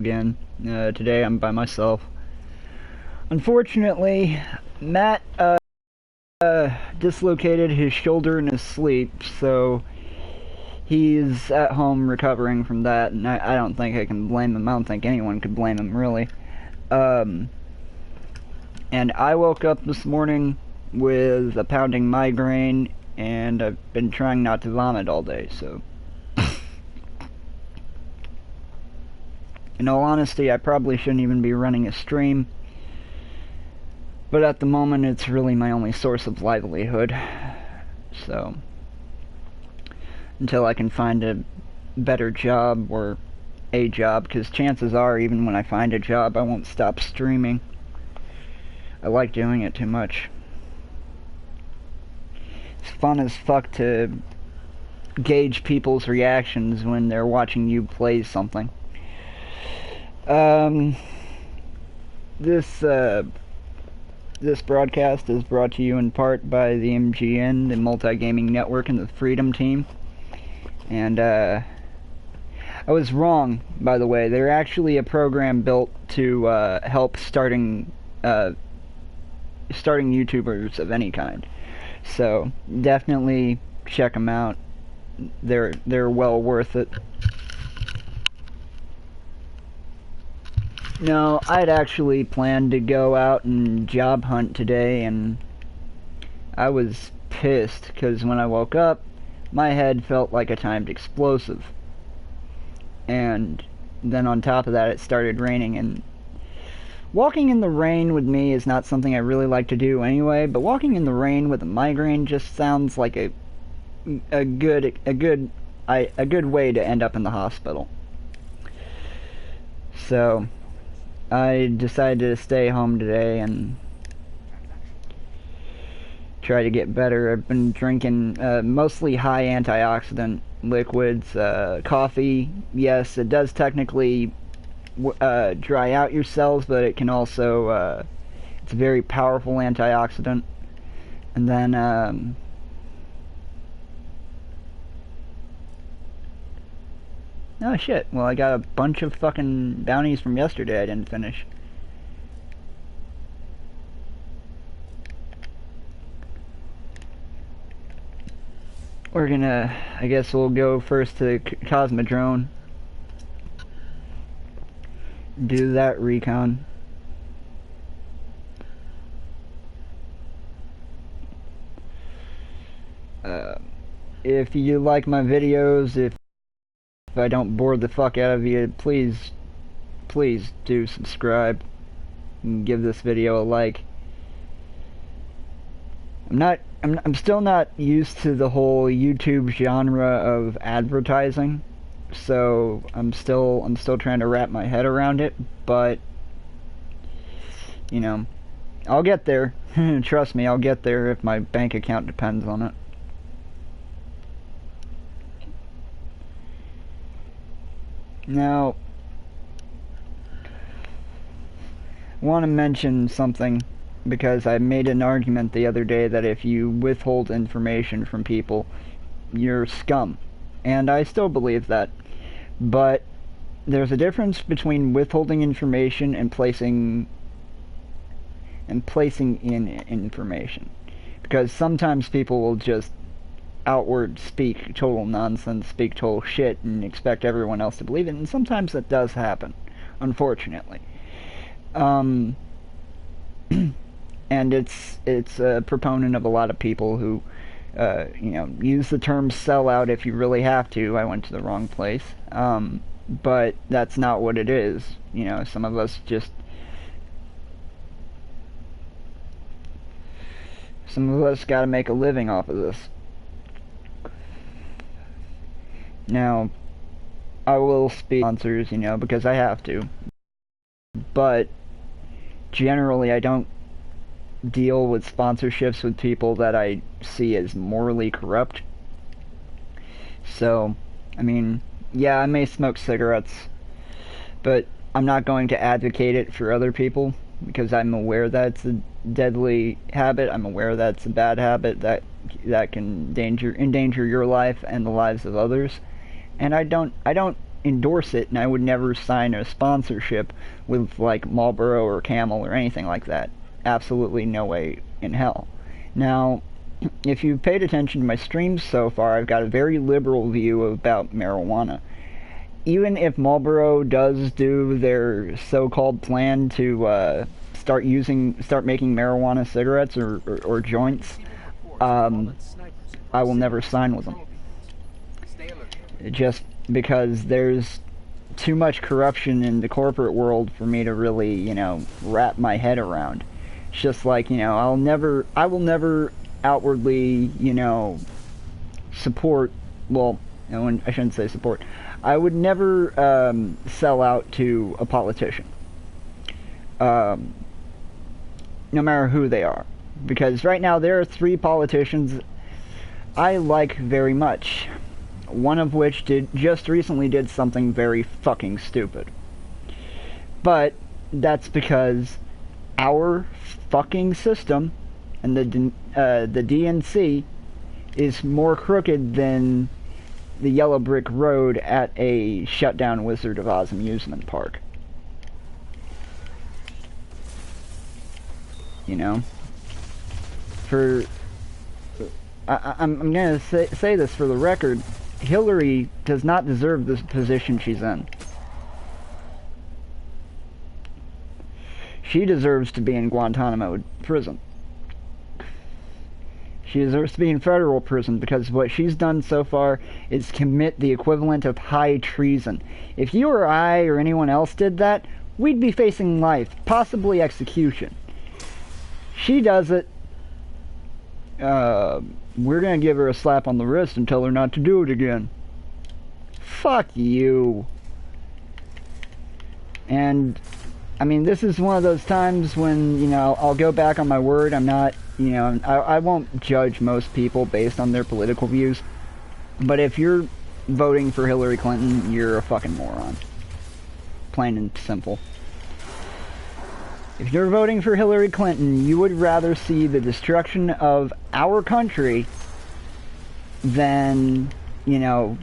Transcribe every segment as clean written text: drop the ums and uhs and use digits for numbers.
again. Today I'm by myself. Unfortunately, Matt dislocated his shoulder in his sleep, so he's at home recovering from that, and I don't think I can blame him. I don't think anyone could blame him, really. And I woke up this morning with a pounding migraine, and I've been trying not to vomit all day, so... In all honesty, I probably shouldn't even be running a stream, but at the moment it's really my only source of livelihood. So, until I can find a better job, or a job, because chances are, even when I find a job, I won't stop streaming. I like doing it too much. It's fun as fuck to gauge people's reactions when they're watching you play something. This broadcast is brought to you in part by the MGN, the Multi-Gaming Network, and the Freedom Team. And, I was wrong, by the way. They're actually a program built to, help starting YouTubers of any kind. So, definitely check them out. They're well worth it. No, I'd actually planned to go out and job hunt today, and I was pissed, because when I woke up, my head felt like a timed explosive. And then on top of that, it started raining, and walking in the rain with me is not something I really like to do anyway, but walking in the rain with a migraine just sounds like a good way to end up in the hospital. So I decided to stay home today and try to get better. I've been drinking mostly high antioxidant liquids. Coffee, yes, it does technically dry out your cells, but it can also, it's a very powerful antioxidant. And then, oh shit, well I got a bunch of fucking bounties from yesterday I didn't finish. We're gonna, I guess we'll go first to Cosmodrome. Do that recon. If you like my videos, if I don't bore the fuck out of you, please do subscribe and give this video a like. I'm still not used to the whole YouTube genre of advertising, so I'm still trying to wrap my head around it, but you know, I'll get there. Trust me, I'll get there if my bank account depends on it. Now, I want to mention something, because I made an argument the other day that if you withhold information from people, you're scum. And I still believe that. But there's a difference between withholding information and placing in information. Because sometimes people will just outward speak total nonsense, speak total shit, and expect everyone else to believe it, and sometimes that does happen, unfortunately. And it's a proponent of a lot of people who, you know, use the term sellout if you really have to. I went to the wrong place. But that's not what it is. You know, some of us gotta make a living off of this. Now, I will speak sponsors, you know, because I have to. But generally, I don't deal with sponsorships with people that I see as morally corrupt. So, I mean, yeah, I may smoke cigarettes, but I'm not going to advocate it for other people, because I'm aware that it's a deadly habit. I'm aware that it's a bad habit that can endanger your life and the lives of others. And I don't endorse it, and I would never sign a sponsorship with like Marlboro or Camel or anything like that. Absolutely no way in hell. Now, if you've paid attention to my streams so far, I've got a very liberal view about marijuana. Even if Marlboro does do their so-called plan to start making marijuana cigarettes or joints, I will never sign with them. Just because there's too much corruption in the corporate world for me to really, you know, wrap my head around. It's just like, you know, I will never outwardly, you know, support, well, I shouldn't say support. I would never sell out to a politician, no matter who they are. Because right now there are 3 politicians I like very much. One of which just recently did something very fucking stupid. But that's because our fucking system and the DNC is more crooked than the yellow brick road at a shutdown Wizard of Oz amusement park. You know? I'm gonna say this for the record. Hillary does not deserve this position she's in. She deserves to be in Guantanamo prison. She deserves to be in federal prison because what she's done so far is commit the equivalent of high treason. If you or I or anyone else did that, we'd be facing life, possibly execution. She does it. We're gonna give her a slap on the wrist and tell her not to do it again. Fuck you. And, I mean, this is one of those times when, you know, I'll go back on my word. I'm not, you know, I won't judge most people based on their political views. But if you're voting for Hillary Clinton, you're a fucking moron. Plain and simple. If you're voting for Hillary Clinton, you would rather see the destruction of our country than, you know,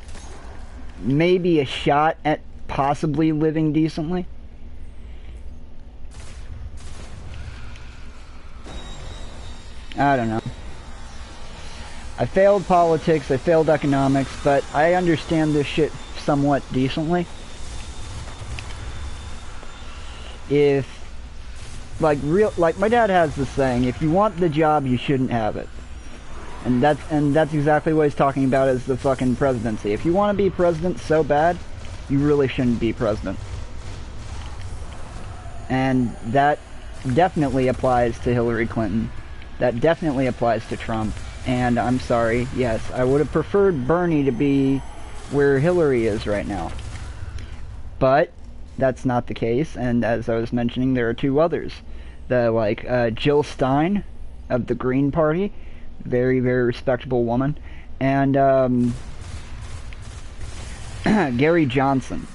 maybe a shot at possibly living decently. I don't know. I failed politics, I failed economics, but I understand this shit somewhat decently. If like my dad has this saying, if you want the job, you shouldn't have it. And that's exactly what he's talking about as the fucking presidency. If you want to be president so bad, you really shouldn't be president. And that definitely applies to Hillary Clinton. That definitely applies to Trump. And I'm sorry, yes, I would have preferred Bernie to be where Hillary is right now. But that's not the case, and as I was mentioning, there are 2 others. Jill Stein of the Green Party, very, very respectable woman, and Gary Johnson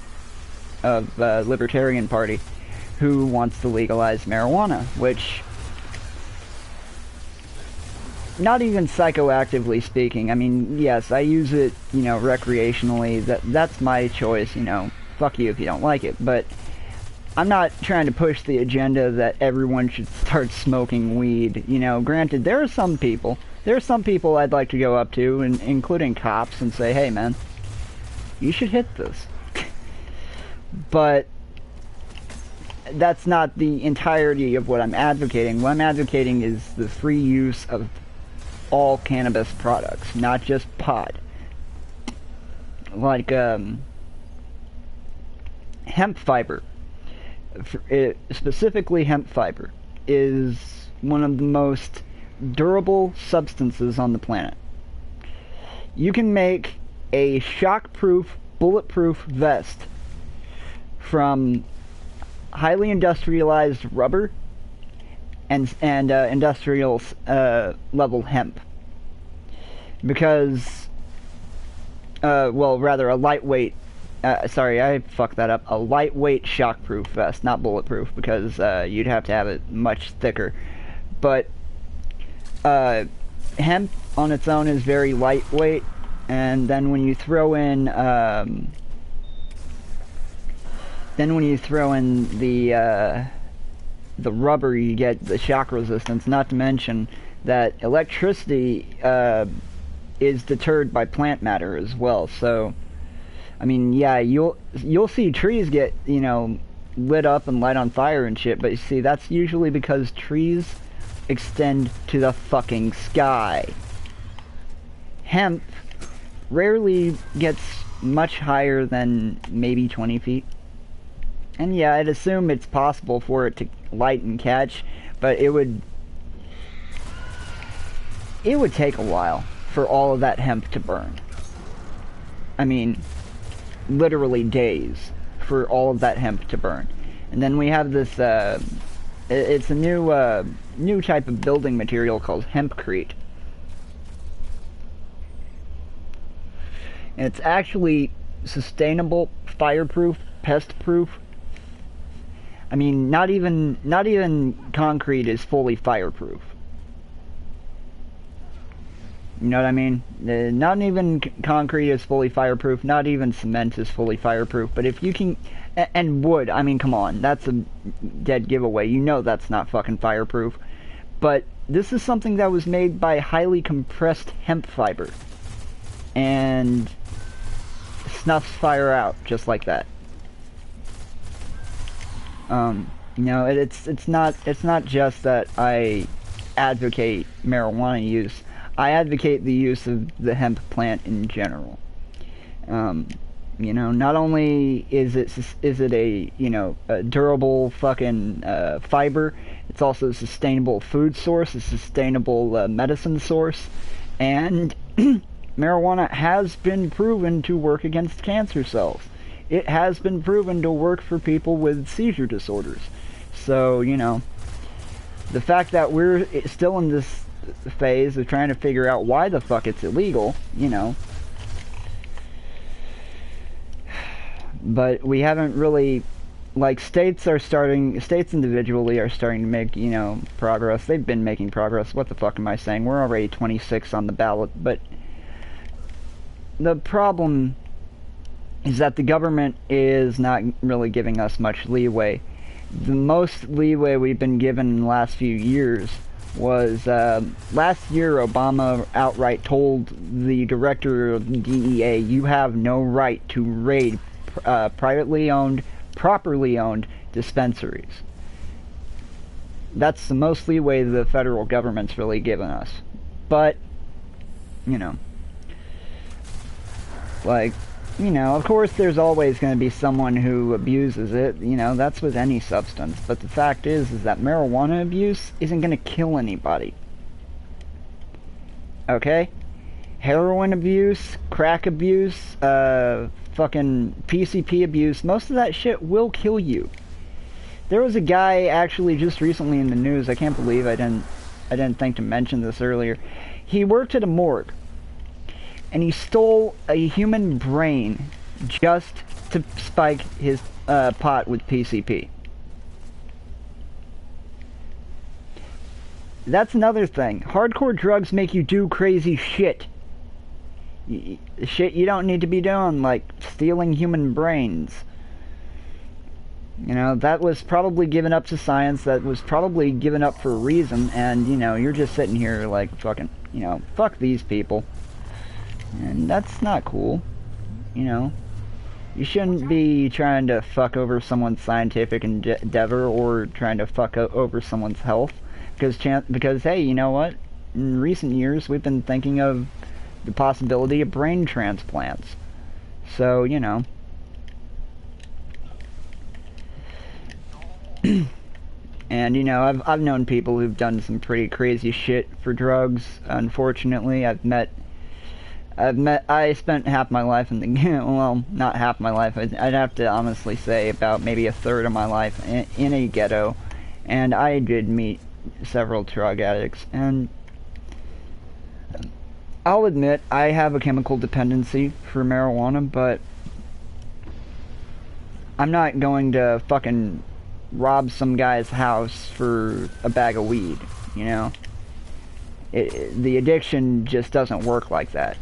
of Libertarian Party, who wants to legalize marijuana, which, not even psychoactively speaking, I mean, yes, I use it, you know, recreationally, that's my choice, you know, fuck you if you don't like it, but I'm not trying to push the agenda that everyone should start smoking weed. You know, granted, there are some people I'd like to go up to, including cops, and say, hey man, you should hit this. But that's not the entirety of what I'm advocating. What I'm advocating is the free use of all cannabis products, not just pot. Like, hemp fiber, specifically hemp fiber, is one of the most durable substances on the planet. You can make a shockproof, bulletproof vest from highly industrialized rubber and industrial level hemp. Because, well, rather a lightweight, sorry, I fucked that up. A lightweight shockproof vest, not bulletproof, because you'd have to have it much thicker. But hemp on its own is very lightweight, and then when you throw in Then when you throw in the rubber, you get the shock resistance. Not to mention that electricity is deterred by plant matter as well. So, I mean, yeah, you'll see trees get, you know, lit up and light on fire and shit, but you see, that's usually because trees extend to the fucking sky. Hemp rarely gets much higher than maybe 20 feet. And yeah, I'd assume it's possible for it to light and catch, but it would take a while for all of that hemp to burn. I mean, literally days for all of that hemp to burn. And then we have this, it's a new type of building material called hempcrete. And it's actually sustainable, fireproof, pest-proof. I mean, not even concrete is fully fireproof. You know what I mean? Not even concrete is fully fireproof. Not even cement is fully fireproof. But if you can... And wood, I mean, come on. That's a dead giveaway. You know that's not fucking fireproof. But this is something that was made by highly compressed hemp fiber. And snuffs fire out just like that. You know, it's not just that I advocate marijuana use. I advocate the use of the hemp plant in general. You know, not only is it a, you know, a durable fucking fiber, it's also a sustainable food source, a sustainable medicine source, and marijuana has been proven to work against cancer cells. It has been proven to work for people with seizure disorders. So, you know, the fact that we're still in this phase of trying to figure out why the fuck it's illegal, you know. But we haven't really, like, states individually are starting to make, you know, progress. They've been making progress. What the fuck am I saying? We're already 26 on the ballot, but the problem is that the government is not really giving us much leeway. The most leeway we've been given in the last few years was last year Obama outright told the director of the DEA, you have no right to raid privately owned, properly owned dispensaries. That's the most leeway the federal government's really given us. But, you know, like, you know, of course there's always going to be someone who abuses it. You know, that's with any substance. But the fact is that marijuana abuse isn't going to kill anybody. Okay? Heroin abuse, crack abuse, fucking PCP abuse, most of that shit will kill you. There was a guy actually just recently in the news, I can't believe I didn't think to mention this earlier. He worked at a morgue. And he stole a human brain just to spike his pot with PCP. That's another thing. Hardcore drugs make you do crazy shit. Shit you don't need to be doing, like stealing human brains. You know, that was probably given up to science, that was probably given up for a reason, and, you know, you're just sitting here like fucking, you know, fuck these people. And that's not cool, you know. You shouldn't be trying to fuck over someone's scientific endeavor or trying to fuck over someone's health. Because, hey, you know what? In recent years, we've been thinking of the possibility of brain transplants. So, you know. And, you know, I've known people who've done some pretty crazy shit for drugs. Unfortunately, I spent half my life in the, well, not half my life, I'd have to honestly say about maybe a third of my life in a ghetto, and I did meet several drug addicts, and I'll admit I have a chemical dependency for marijuana, but I'm not going to fucking rob some guy's house for a bag of weed, you know? The addiction just doesn't work like that.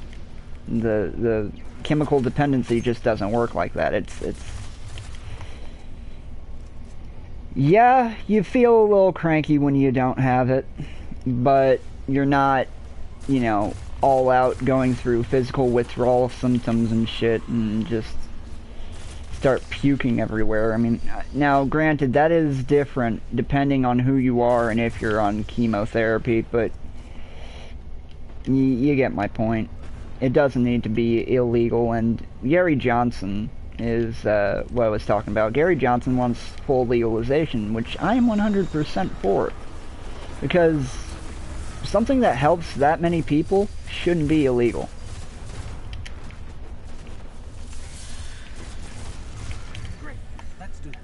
The chemical dependency just doesn't work like that. It's Yeah, you feel a little cranky when you don't have it, but you're not, you know, all out going through physical withdrawal symptoms and shit and just start puking everywhere. I mean, now granted, that is different depending on who you are and if you're on chemotherapy, but you get my point. It doesn't need to be illegal, and Gary Johnson is what I was talking about. Gary Johnson wants full legalization, which I am 100% for, because something that helps that many people shouldn't be illegal. Great, let's do this.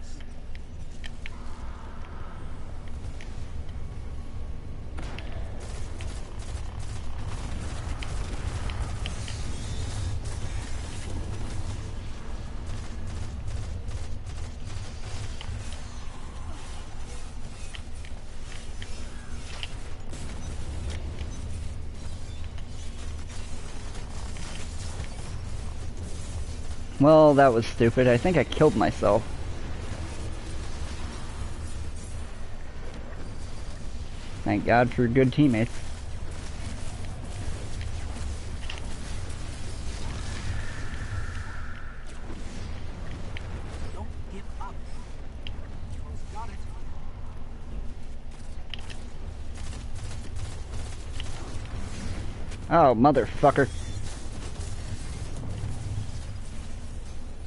Well, that was stupid. I think I killed myself. Thank God for good teammates. Don't give up. Almost got it. Oh, motherfucker.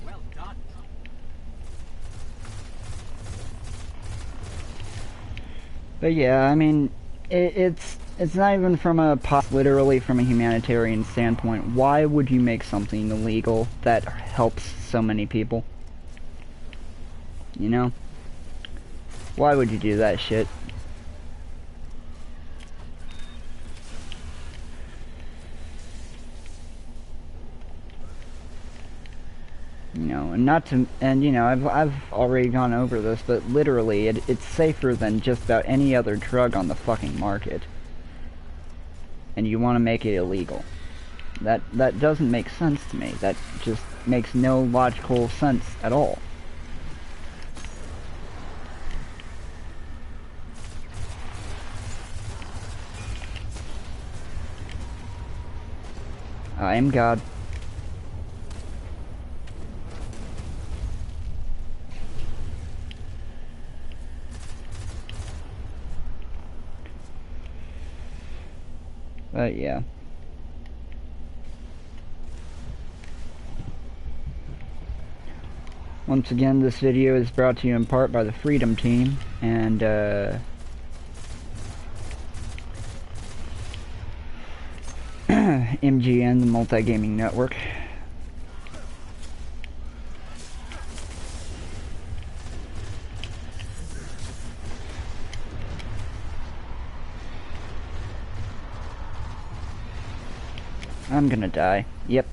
Well done. But yeah, I mean, it's not even from literally from a humanitarian standpoint. Why would you make something illegal that helps so many people? You know? Why would you do that shit? You know, and not to, and you know, I've already gone over this, but literally, it's safer than just about any other drug on the fucking market. And you want to make it illegal. That doesn't make sense to me. That just makes no logical sense at all. I am God. But yeah. Once again, this video is brought to you in part by the Freedom Team and MGN, the Multi-Gaming Network. I'm gonna die. Yep.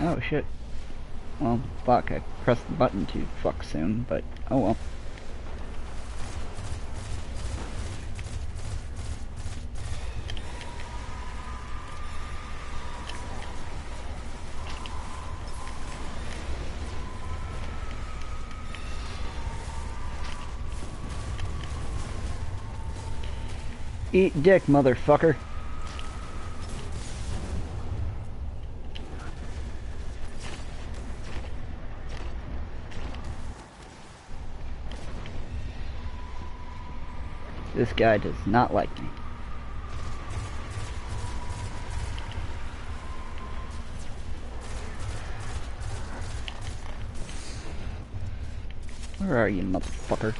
Oh shit. Well, fuck, I pressed the button to fuck soon, but oh well. Eat dick, motherfucker. This guy does not like me. Where are you, motherfucker?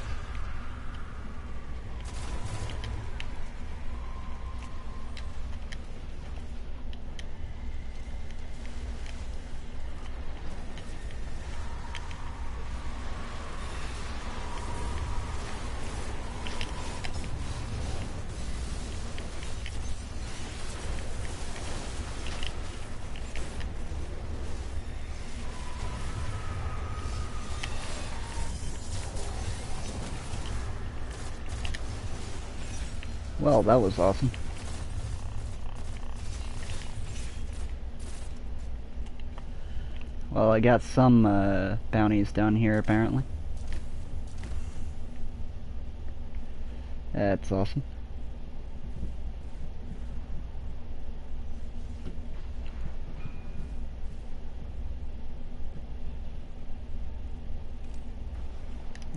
Well, that was awesome. Well, I got some bounties down here apparently. That's awesome.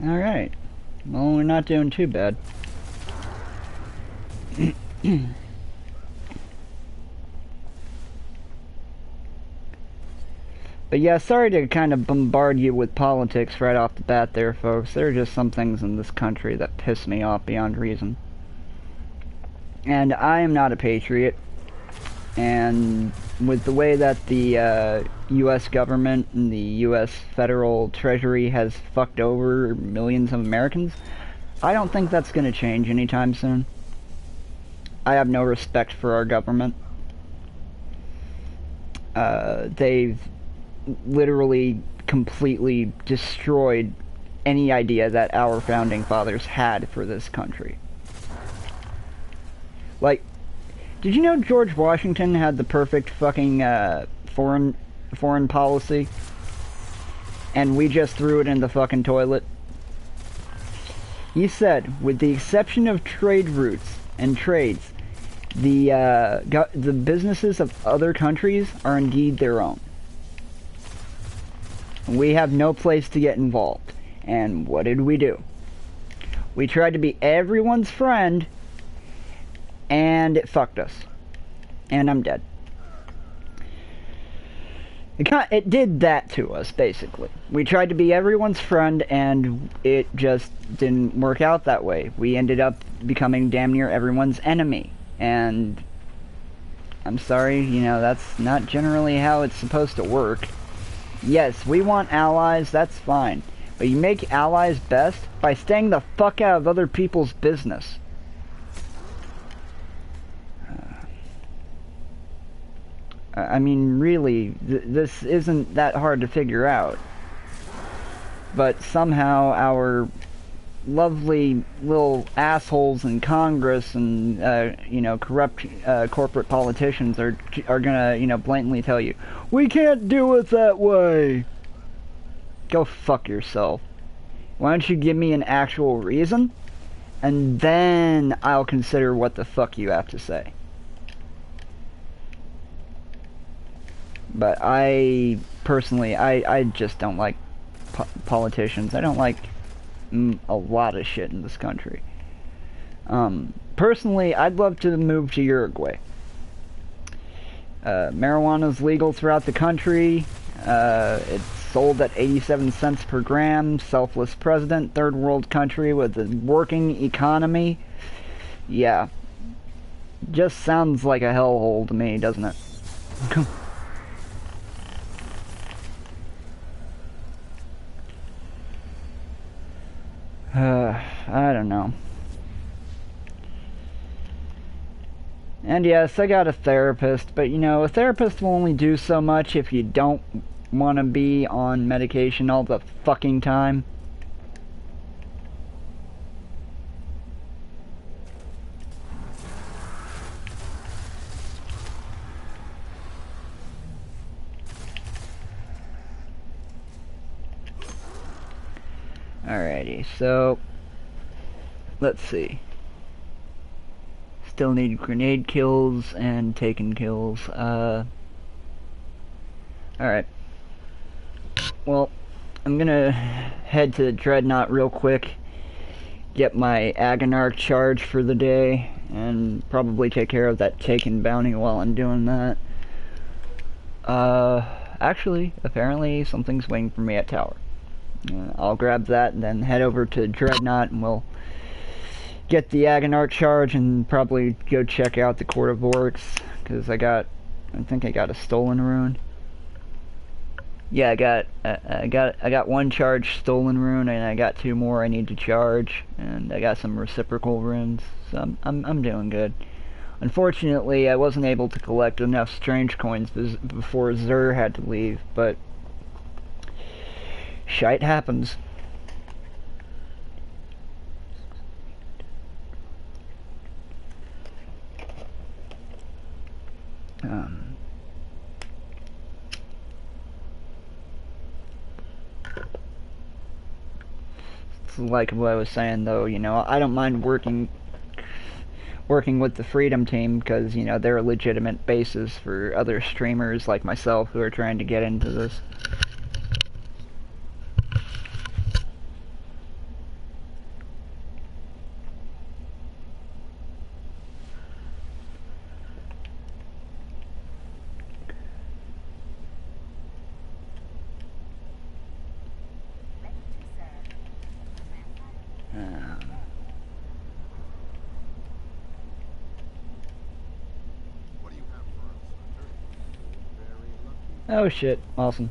Alright. Well, we're not doing too bad. But yeah, sorry to kind of bombard you with politics right off the bat there, folks. There are just some things in this country that piss me off beyond reason. And I am not a patriot. And with the way that the U.S. government and the U.S. federal treasury has fucked over millions of Americans, I don't think that's going to change anytime soon. I have no respect for our government. They've literally completely destroyed any idea that our founding fathers had for this country. Like, did you know George Washington had the perfect fucking foreign policy, and we just threw it in the fucking toilet? He said, with the exception of trade routes and trades, the businesses of other countries are indeed their own. We have no place to get involved. And what did we do? We tried to be everyone's friend, and it fucked us. And I'm dead. It did that to us, basically. We tried to be everyone's friend, and it just didn't work out that way. We ended up becoming damn near everyone's enemy. And I'm sorry, you know, that's not generally how it's supposed to work. Yes, we want allies, that's fine. But you make allies best by staying the fuck out of other people's business. I mean, really, this isn't that hard to figure out. But somehow our lovely little assholes in Congress and, you know, corrupt corporate politicians are gonna, you know, blatantly tell you, we can't do it that way. Go fuck yourself. Why don't you give me an actual reason? And then I'll consider what the fuck you have to say. But I, personally, I just don't like politicians. I don't like a lot of shit in this country. Personally, I'd love to move to Uruguay. Marijuana's legal throughout the country. It's sold at 87 cents per gram. Selfless president. Third world country with a working economy. Yeah. Just sounds like a hellhole to me, doesn't it? I don't know. And yes, I got a therapist, but you know, a therapist will only do so much if you don't want to be on medication all the fucking time. Alrighty, so let's see. Still need grenade kills and taken kills. Alright. Well, I'm gonna head to the Dreadnought real quick, get my Agonarch charge for the day, and probably take care of that taken bounty while I'm doing that. Actually, apparently something's waiting for me at tower. I'll grab that and then head over to Dreadnought, and we'll get the Agonarch charge and probably go check out the Court of Orcs, because I think I got a stolen rune. Yeah, I got one charge stolen rune, and I got 2 more I need to charge, and I got some reciprocal runes, so I'm doing good. Unfortunately, I wasn't able to collect enough strange coins before Zur had to leave, but shite happens. like what I was saying though, you know, I don't mind working with the Freedom team because, you know, they're a legitimate basis for other streamers like myself who are trying to get into this. Oh shit, awesome.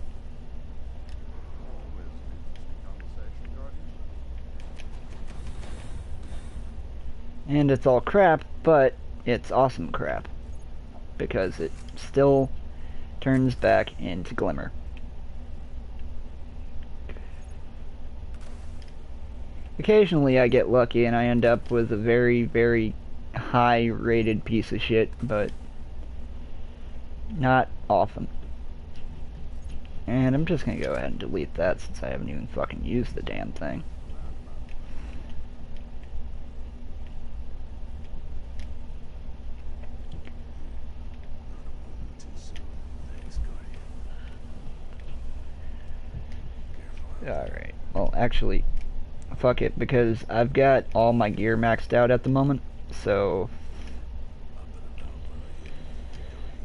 And it's all crap, but it's awesome crap. Because it still turns back into glimmer. Occasionally I get lucky and I end up with a very, very high rated piece of shit, but not often. And I'm just gonna go ahead and delete that since I haven't even fucking used the damn thing. Alright, well actually, fuck it, because I've got all my gear maxed out at the moment, so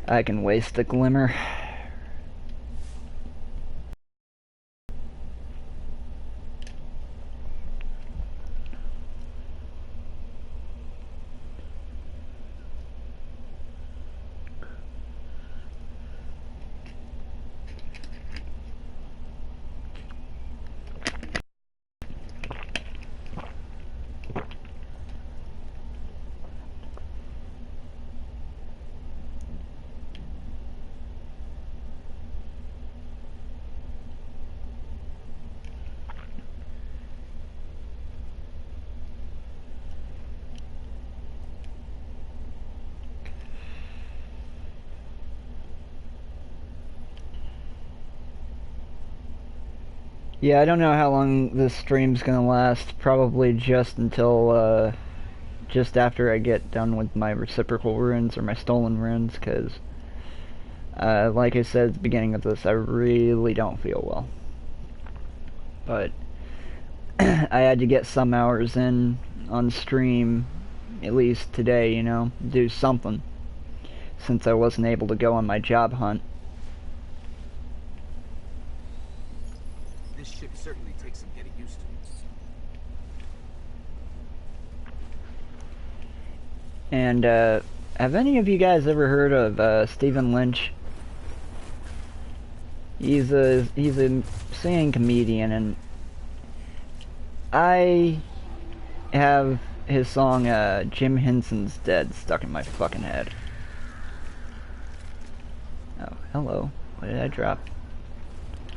I can waste the glimmer. Yeah, I don't know how long this stream's gonna last. Probably just until, just after I get done with my reciprocal runes or my stolen runes, because, like I said at the beginning of this, I really don't feel well. But I had to get some hours in on stream, at least today, you know, do something, since I wasn't able to go on my job hunt. This ship certainly takes some getting used to. And, have any of you guys ever heard of, Stephen Lynch? He's a singing comedian, and I have his song, Jim Henson's Dead stuck in my fucking head. Oh, hello. What did I drop?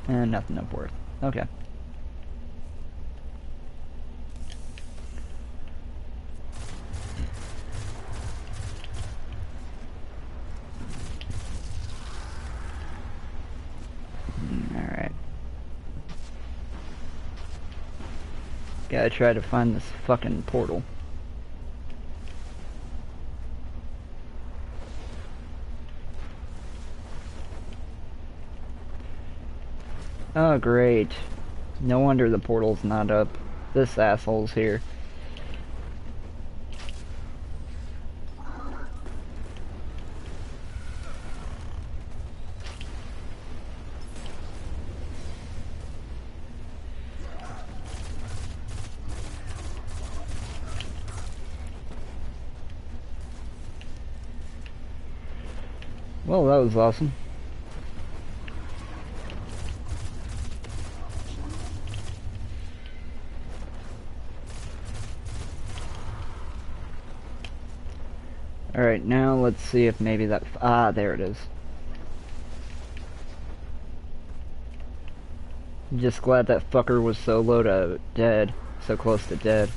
Nothing of worth. Okay. Alright. Gotta try to find this fucking portal. Oh, great. No wonder the portal's not up. This asshole's here. Well, that was awesome. Alright, now let's see if maybe that... Ah, there it is. I'm just glad that fucker was so low to dead. So close to dead.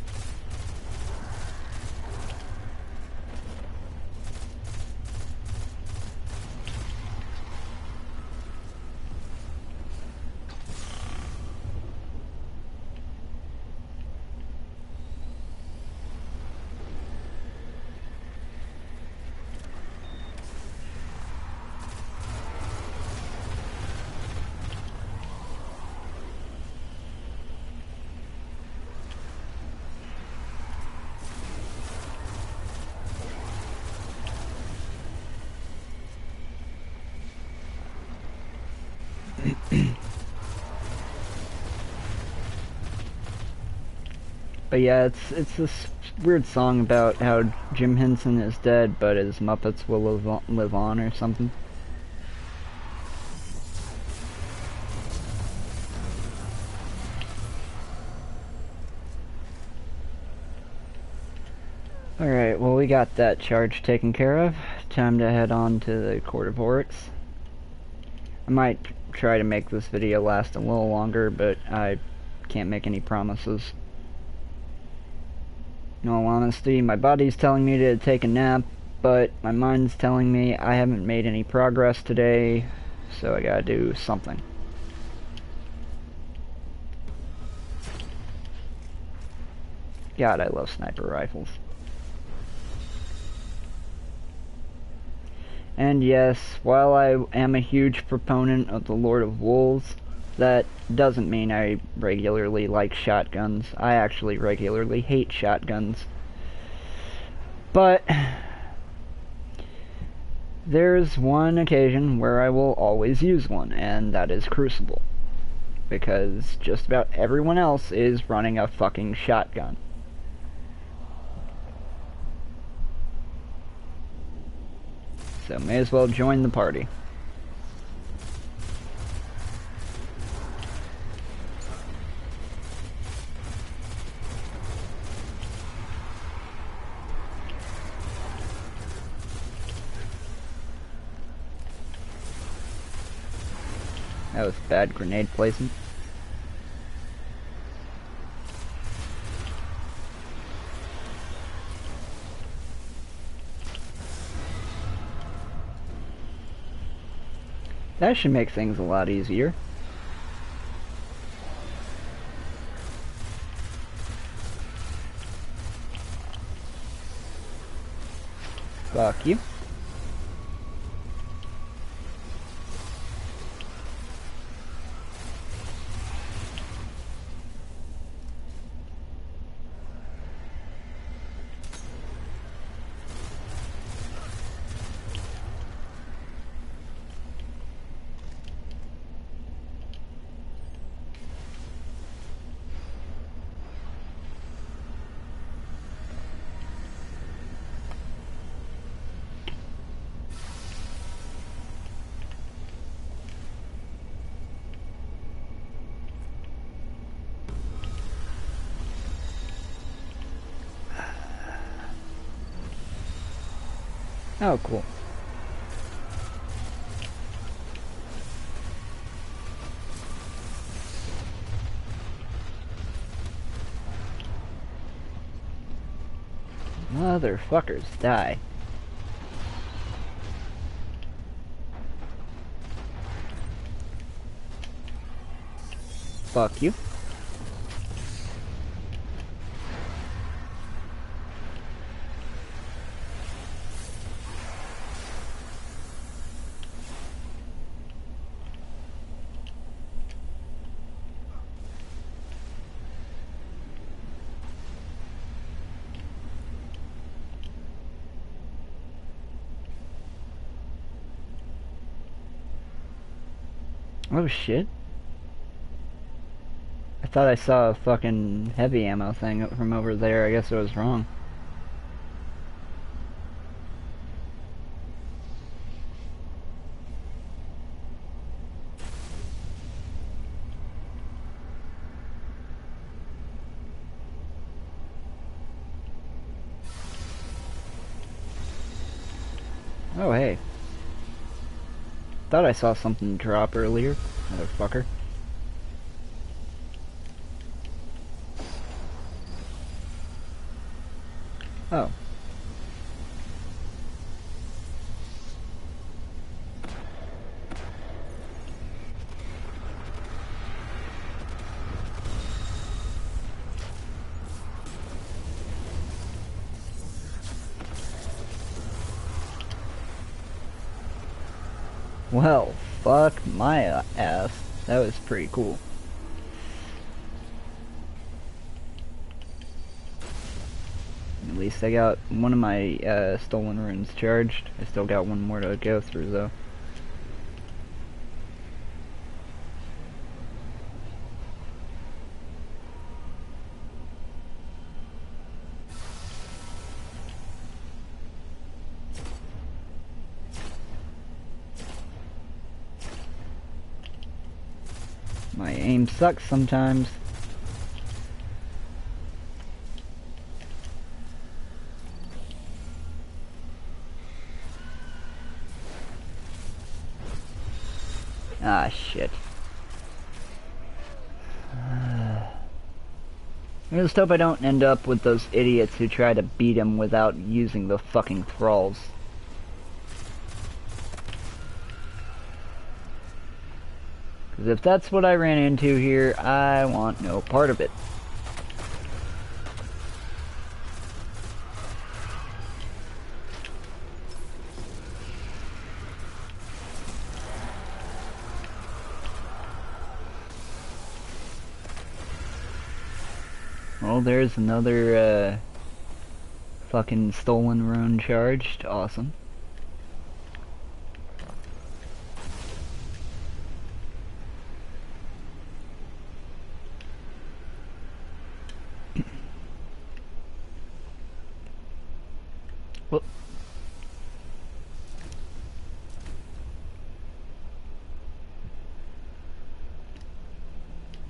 But yeah, it's this weird song about how Jim Henson is dead, but his Muppets will live on or something. Alright, well we got that charge taken care of. Time to head on to the Court of Oryx. I might try to make this video last a little longer, but I can't make any promises. In all honesty, my body's telling me to take a nap, but my mind's telling me I haven't made any progress today, so I gotta do something. God, I love sniper rifles. And yes, while I am a huge proponent of the Lord of Wolves, that doesn't mean I regularly like shotguns. I actually regularly hate shotguns. But there's one occasion where I will always use one, and that is Crucible. Because just about everyone else is running a fucking shotgun. So may as well join the party. That was bad grenade placement. That should make things a lot easier. Fuck you. Oh, cool. Motherfuckers, die. Fuck you. Oh shit. I thought I saw a fucking heavy ammo thing from over there. I guess I was wrong. Oh hey. Thought I saw something drop earlier, motherfucker. Oh. Well, fuck my ass. That was pretty cool. At least I got one of my stolen runes charged. I still got one more to go through though. My aim sucks sometimes. Ah, shit. I just hope I don't end up with those idiots who try to beat him without using the fucking thralls. Because if that's what I ran into here, I want no part of it. Well, there's another, fucking stolen rune charged. Awesome. Whoop.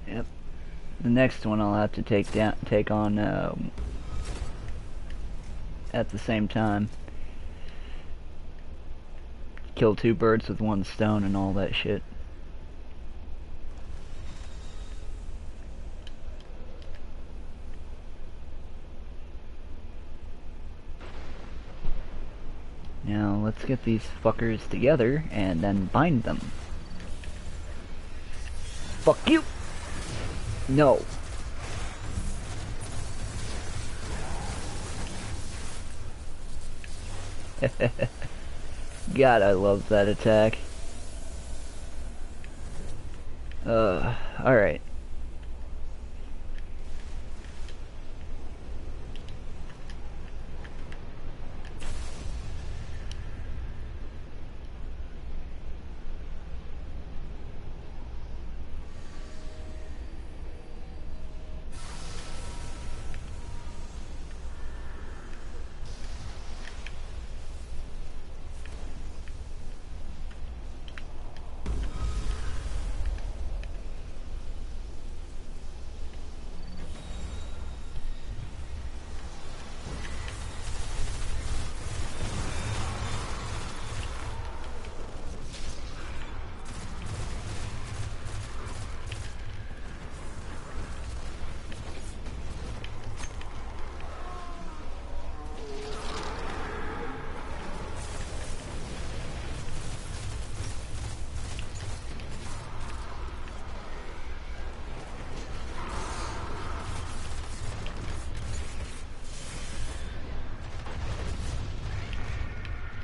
Yep. The next one I'll have to take on at the same time. Kill two birds with one stone and all that shit. Now let's get these fuckers together and then bind them. Fuck you! No. God, I love that attack. Alright.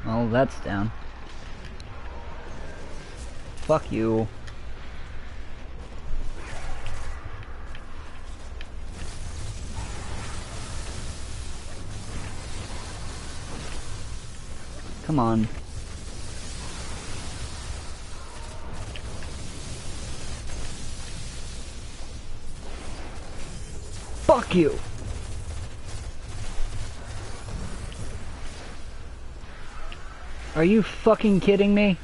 Well, that's down. Fuck you. Come on. Fuck you! Are you fucking kidding me?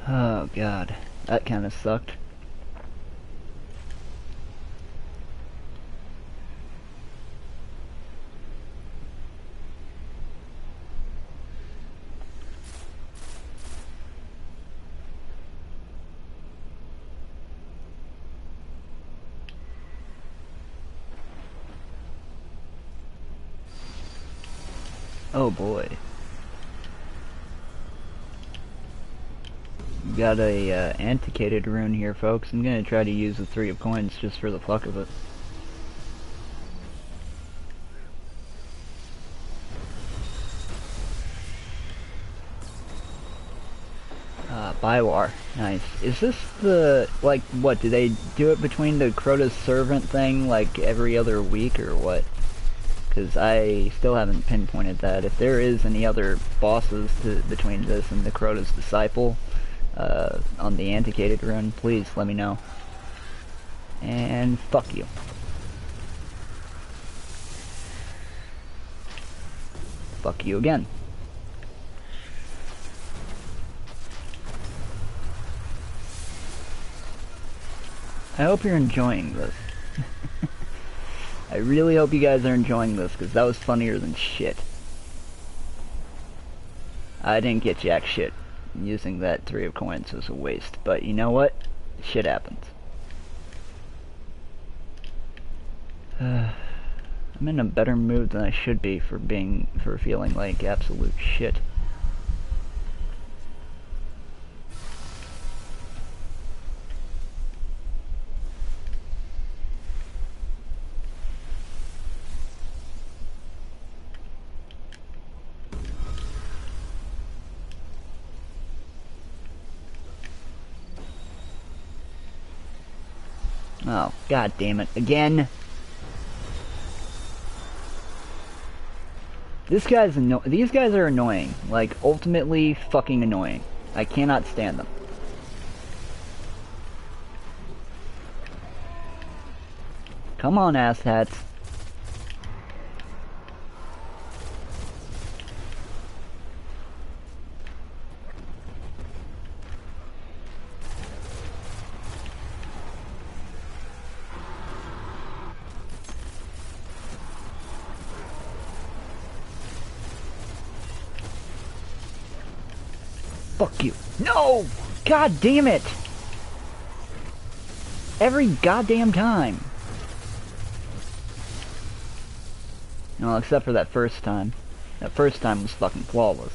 Oh god, that kind of sucked. Oh boy. Got a antiquated rune here, folks. I'm gonna try to use the 3 of coins just for the fuck of it. Biwar. Nice. Is this the, like, what, do they do it between the Crota's Servant thing, like, every other week, or what? Because I still haven't pinpointed that. If there is any other bosses between this and the Crota's Disciple, on the antiquated rune, please let me know. And fuck you. Fuck you again. I hope you're enjoying this. I really hope you guys are enjoying this, because that was funnier than shit. I didn't get jack shit. Using that 3 of coins was a waste, but you know what? Shit happens. I'm in a better mood than I should be for feeling like absolute shit. Oh, god damn it. Again. These guys are annoying. Like, ultimately fucking annoying. I cannot stand them. Come on, asshats. Fuck you. No! God damn it! Every goddamn time. No, except for that first time. That first time was fucking flawless.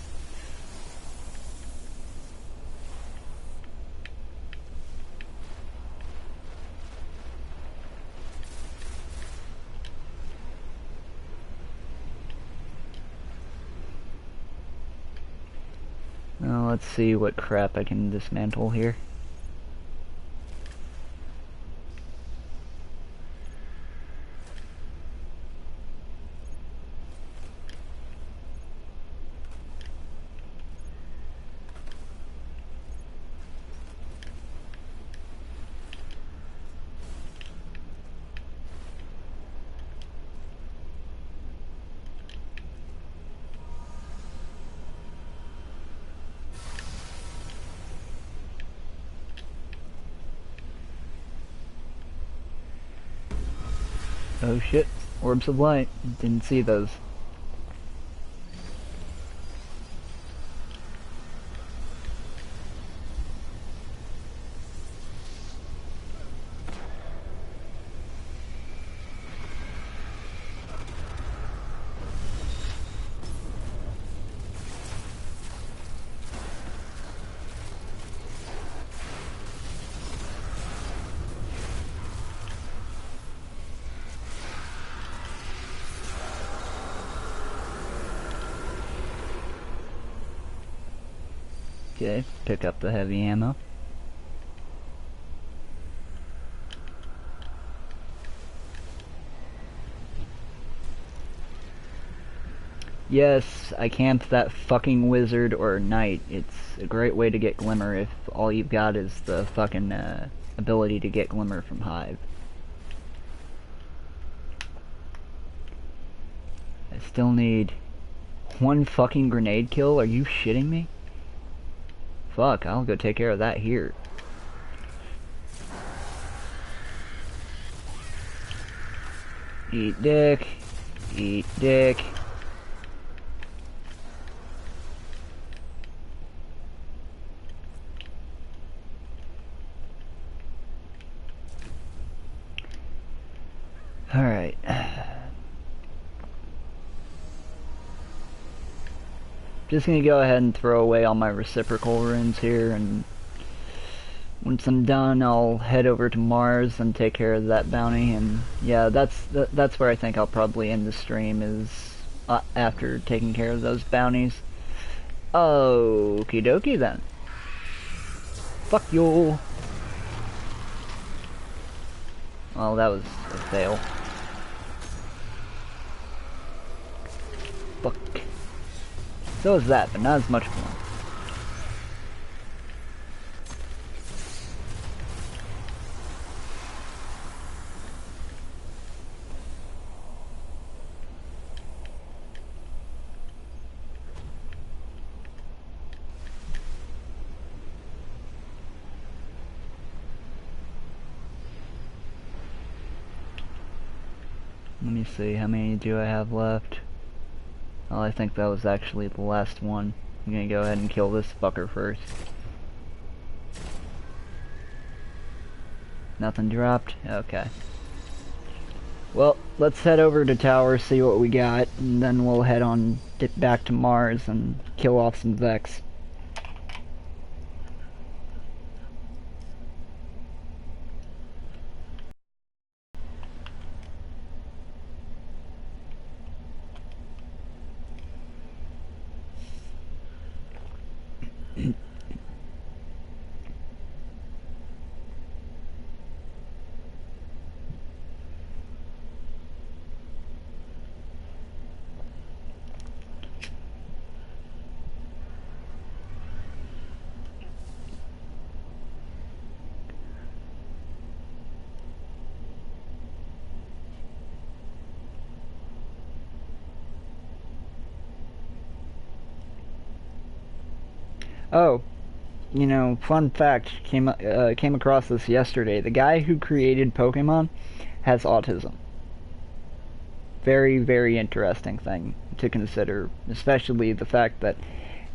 Well, let's see what crap I can dismantle here. Oh shit, orbs of light. Didn't see those. Okay, pick up the heavy ammo. Yes, I camped that fucking wizard or knight. It's a great way to get glimmer if all you've got is the fucking ability to get glimmer from Hive. I still need one fucking grenade kill? Are you shitting me? Fuck, I'll go take care of that here. Eat dick. Eat dick. Alright. Just gonna go ahead and throw away all my reciprocal runes here, and once I'm done I'll head over to Mars and take care of that bounty. And yeah, that's where I think I'll probably end the stream, is after taking care of those bounties. Okie dokie then. Fuck you. Well, that was a fail. Fuck. So is that, but not as much fun. Let me see, how many do I have left? Oh, I think that was actually the last one. I'm gonna go ahead and kill this fucker first. Nothing dropped? Okay. Well, let's head over to tower, see what we got, and then we'll head on back to Mars and kill off some Vex. Oh, you know, fun fact, came across this yesterday. The guy who created Pokemon has autism. Very, very interesting thing to consider, especially the fact that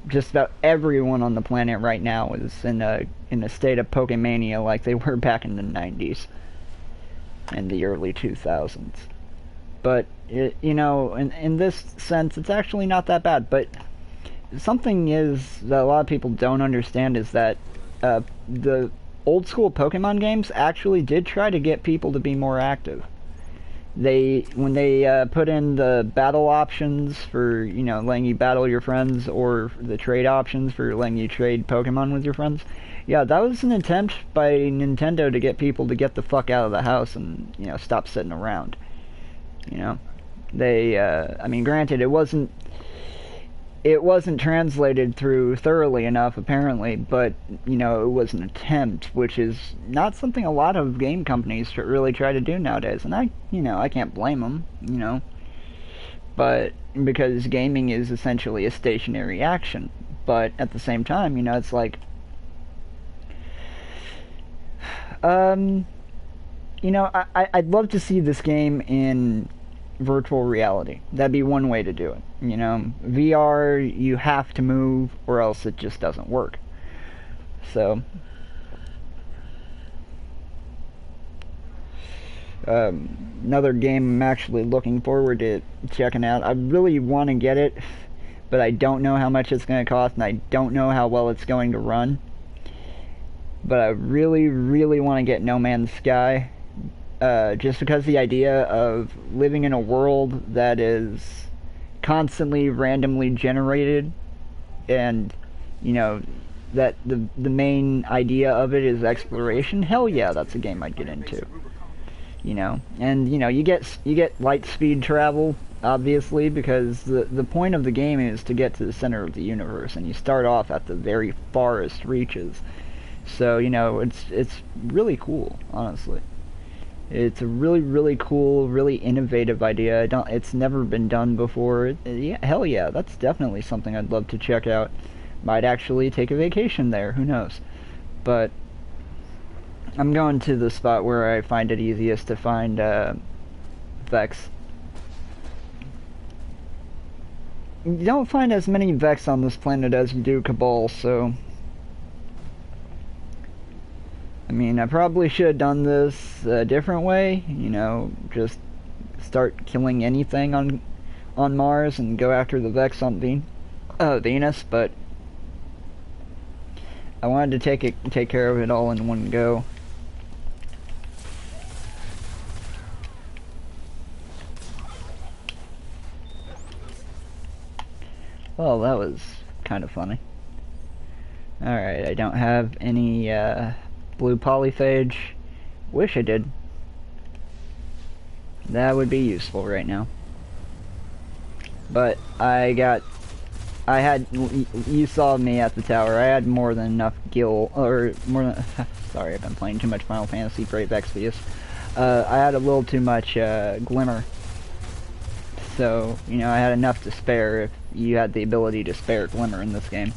just about everyone on the planet right now is in a state of Pokemania like they were back in the 90s and the early 2000s. But you know, in this sense, it's actually not that bad. But something is that a lot of people don't understand is that the old school Pokemon games actually did try to get people to be more active. When they put in the battle options for, you know, letting you battle your friends, or the trade options for letting you trade Pokemon with your friends, yeah, that was an attempt by Nintendo to get people to get the fuck out of the house and, you know, stop sitting around. You know, I mean, granted, it wasn't translated through thoroughly enough, apparently, but, you know, it was an attempt, which is not something a lot of game companies really try to do nowadays, and I can't blame them, you know, but, because gaming is essentially a stationary action, but at the same time, you know, it's like, you know, I'd love to see this game in virtual reality. That'd be one way to do it. You know, VR, you have to move or else it just doesn't work. So, another game I'm actually looking forward to checking out. I really want to get it, but I don't know how much it's going to cost, and I don't know how well it's going to run. But I really, really want to get No Man's Sky. Just because the idea of living in a world that is constantly randomly generated, and, you know, that the main idea of it is exploration. Hell yeah, that's a game I'd get into. You know, and you know, you get light speed travel, obviously, because the point of the game is to get to the center of the universe, and you start off at the very farthest reaches. So, you know, it's really cool, honestly. It's a really, really cool, really innovative idea. It's never been done before. Yeah, hell yeah, that's definitely something I'd love to check out. Might actually take a vacation there, who knows. But I'm going to the spot where I find it easiest to find Vex. You don't find as many Vex on this planet as you do Cabal, so I mean, I probably should have done this a different way, you know, just start killing anything on Mars and go after the Vex on Venus, but I wanted to take care of it all in one go. Well, that was kind of funny. Alright, I don't have any blue polyphage. Wish I did. That would be useful right now. But you saw me at the tower. I had more than enough sorry, I've been playing too much Final Fantasy for Vexius. I had a little too much glimmer. So, you know, I had enough to spare if you had the ability to spare glimmer in this game.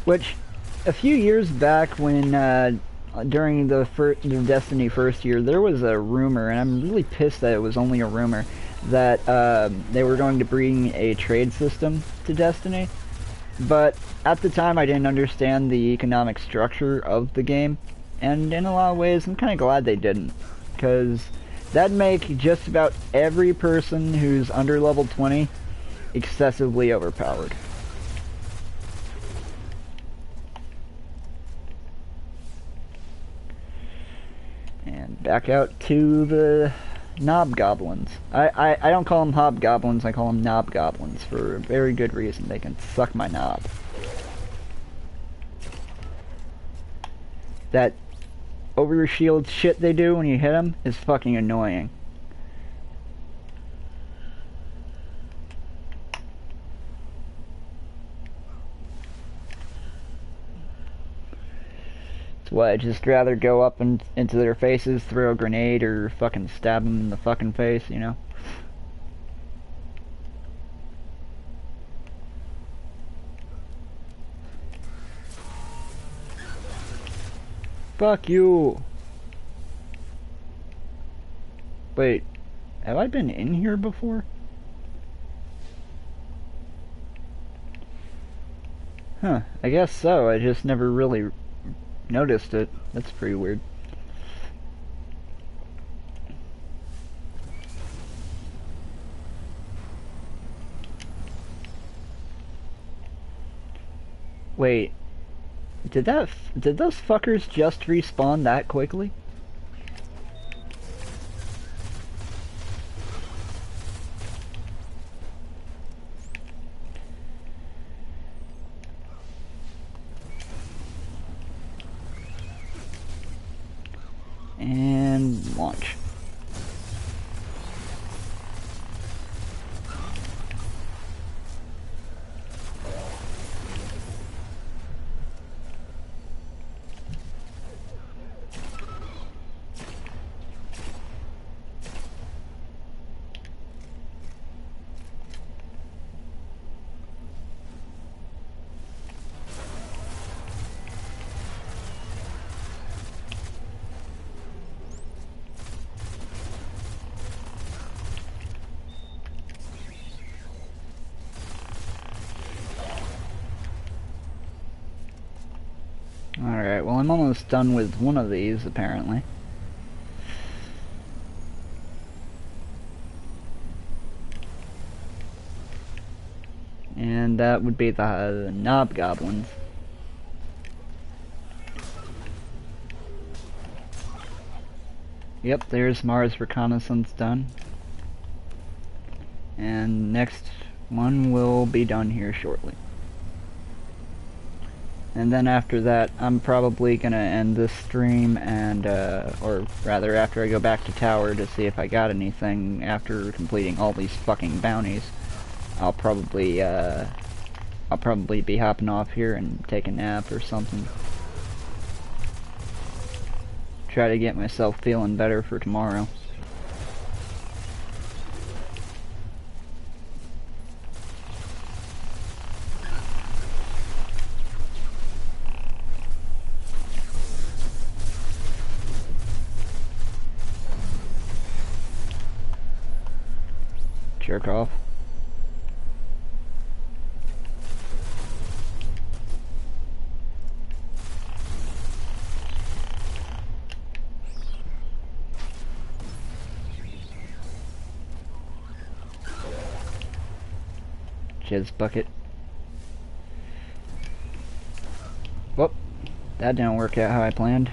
Which, a few years back when during the Destiny first year, there was a rumor, and I'm really pissed that it was only a rumor, that they were going to bring a trade system to Destiny. But at the time, I didn't understand the economic structure of the game, and in a lot of ways, I'm kind of glad they didn't, because that'd make just about every person who's under level 20 excessively overpowered. And back out to the knob goblins. I don't call them hobgoblins, I call them knob goblins for a very good reason. They can suck my knob. That overshield shit they do when you hit them is fucking annoying. What, I'd just rather go up and into their faces, throw a grenade, or fucking stab them in the fucking face, you know? Fuck you! Wait, have I been in here before? Huh, I guess so, I just never really noticed it. That's pretty weird. Wait, did those fuckers just respawn that quickly? And launch. Alright, well I'm almost done with one of these, apparently. And that would be the knob goblins. Yep, there's Mars reconnaissance done. And next one will be done here shortly. And then after that, I'm probably gonna end this stream and, or rather after I go back to tower to see if I got anything after completing all these fucking bounties, I'll probably be hopping off here and take a nap or something. Try to get myself feeling better for tomorrow. Jerk off. Jizz bucket. Whoop. That didn't work out how I planned.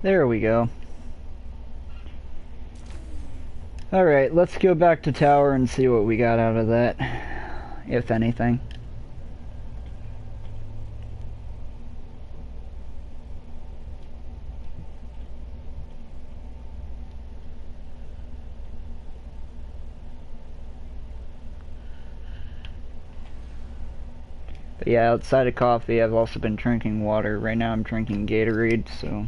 There we go. Alright, let's go back to tower and see what we got out of that, if anything. But yeah, outside of coffee, I've also been drinking water. Right now I'm drinking Gatorade, so...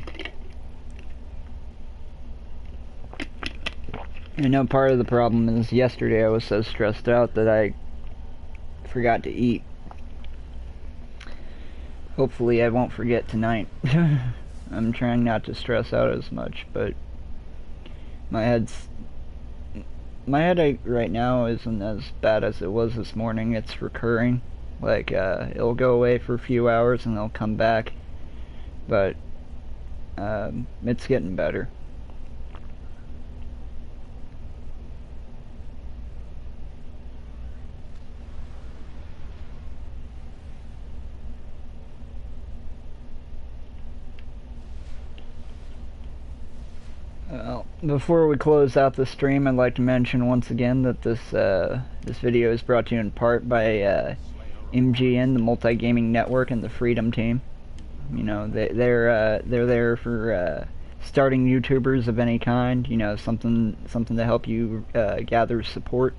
I know part of the problem is yesterday I was so stressed out that I forgot to eat. Hopefully I won't forget tonight. I'm trying not to stress out as much, but my headache right now isn't as bad as it was this morning. It's recurring. Like, it'll go away for a few hours and it'll come back. But, it's getting better. Well, before we close out the stream, I'd like to mention once again that this video is brought to you in part by MGN, the Multi-Gaming Network, and the Freedom Team. You know, they're there for starting YouTubers of any kind. You know, something to help you gather support.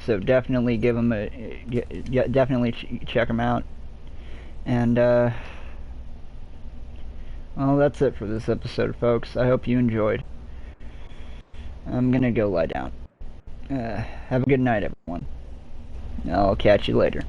So definitely give them definitely check them out. And well, that's it for this episode, folks. I hope you enjoyed. I'm gonna go lie down. Have a good night, everyone. I'll catch you later.